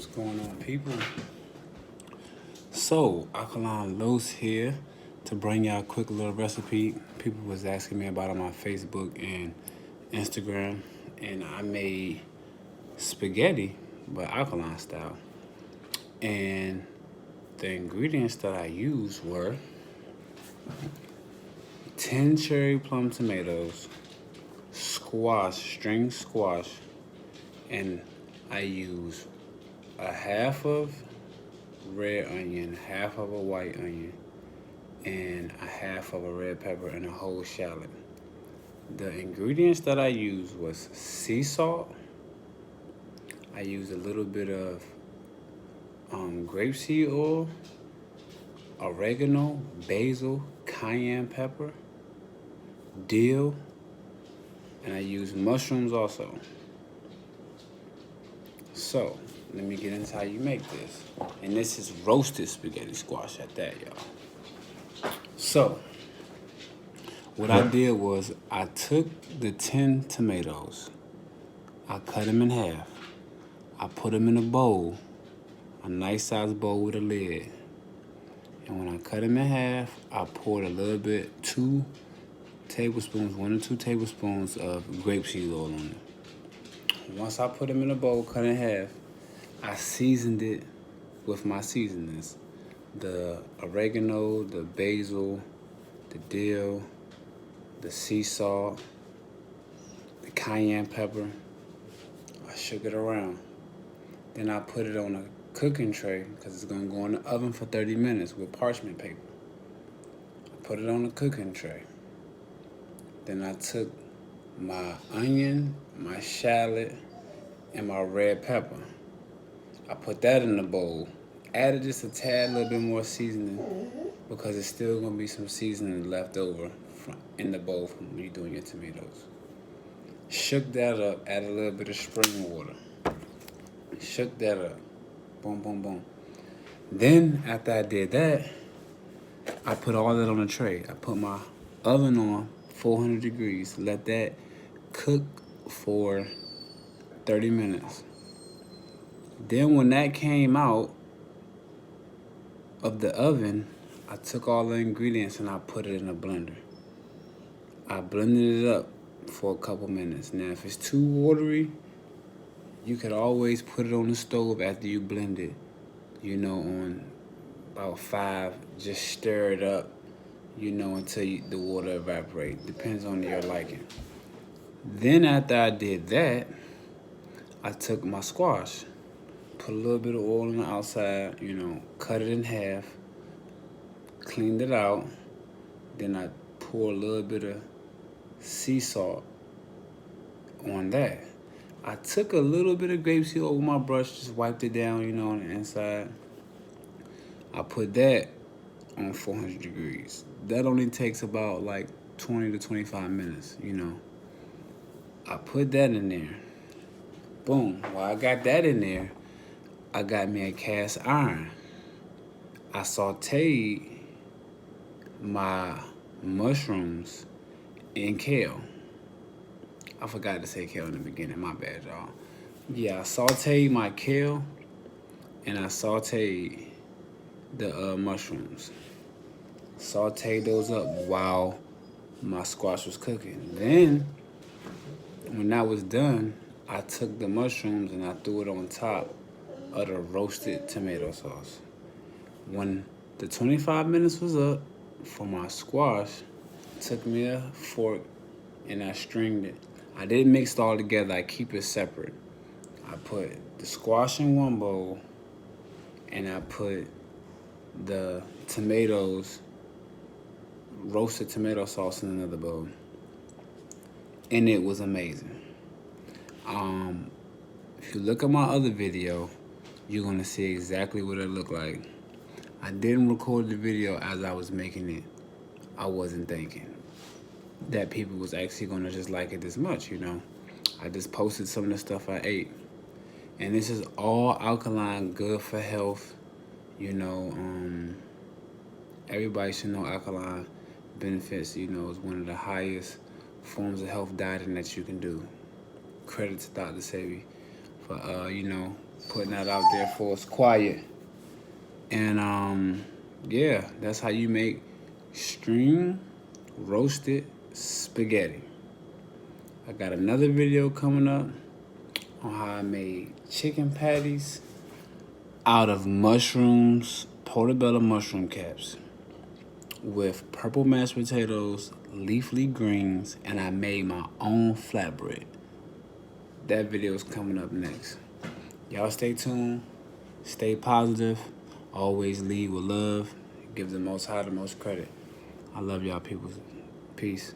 What's going on, people? So, Alkaline Los here to bring y'all a quick little recipe. People was asking me about it on my Facebook and Instagram, and I made spaghetti, but alkaline style. And the ingredients that I used were 10 cherry plum tomatoes, string squash, and I use a half of red onion, half of a white onion, and a half of a red pepper and a whole shallot. The ingredients that I used was sea salt. I used a little bit of grapeseed oil, oregano, basil, cayenne pepper, dill, and I used mushrooms also. So, let me get into how you make this. And this is roasted spaghetti squash at that, y'all. So, what I did was I took the 10 tomatoes, I cut them in half. I put them in a bowl, a nice sized bowl with a lid. And when I cut them in half, I poured a little bit, 1 or 2 tablespoons of grapeseed oil on it. Once I put them in a bowl, cut in half, I seasoned it with my seasonings. The oregano, the basil, the dill, the sea salt, the cayenne pepper. I shook it around. Then I put it on a cooking tray because it's going to go in the oven for 30 minutes with parchment paper. I put it on the cooking tray. Then I took my onion, my shallot, and my red pepper. I put that in the bowl. Added just a tad little bit more seasoning because it's still going to be some seasoning left over in the bowl from when you're doing your tomatoes. Shook that up, added a little bit of spring water. Shook that up. Boom, boom, boom. Then, after I did that, I put all that on a tray. I put my oven on 400 degrees. Let that cook for 30 minutes. Then when that came out of the oven, I took all the ingredients and I put it in a blender. I blended it up for a couple minutes. Now, if it's too watery, you could always put it on the stove after you blend it, on about 5. Just stir it up, until the water evaporates. Depends on your liking. Then after I did that, I took my squash, put a little bit of oil on the outside, cut it in half, cleaned it out. Then I pour a little bit of sea salt on that. I took a little bit of grapeseed oil with my brush, just wiped it down, on the inside. I put that on 400 degrees. That only takes about like 20 to 25 minutes, I put that in there. Boom. While I got that in there, I got me a cast iron. I sauteed my mushrooms in kale. I forgot to say kale in the beginning. My bad, y'all. Yeah, I sauteed my kale and I sauteed the mushrooms. Sauteed those up while my squash was cooking. Then, when that was done, I took the mushrooms and I threw it on top of the roasted tomato sauce. When the 25 minutes was up for my squash, I took me a fork and I stringed it. I didn't mix it all together. I keep it separate. I put the squash in one bowl and I put the tomatoes, roasted tomato sauce in another bowl. And it was amazing. If you look at my other video, you're gonna see exactly what it looked like. I didn't record the video as I was making it. I wasn't thinking that people was actually gonna just like it this much, I just posted some of the stuff I ate. And this is all alkaline, good for health. Everybody should know alkaline benefits, is one of the highest forms of health dieting that you can do. Credit to Dr. Sebi for putting that out there for us quiet. And yeah, that's how you make string roasted spaghetti. I got another video coming up on how I made chicken patties out of mushrooms, portobello mushroom caps, with purple mashed potatoes, leafy greens, and I made my own flatbread. That video is coming up next. Y'all stay tuned, stay positive, always lead with love, give the Most High the most credit. I love y'all people. Peace.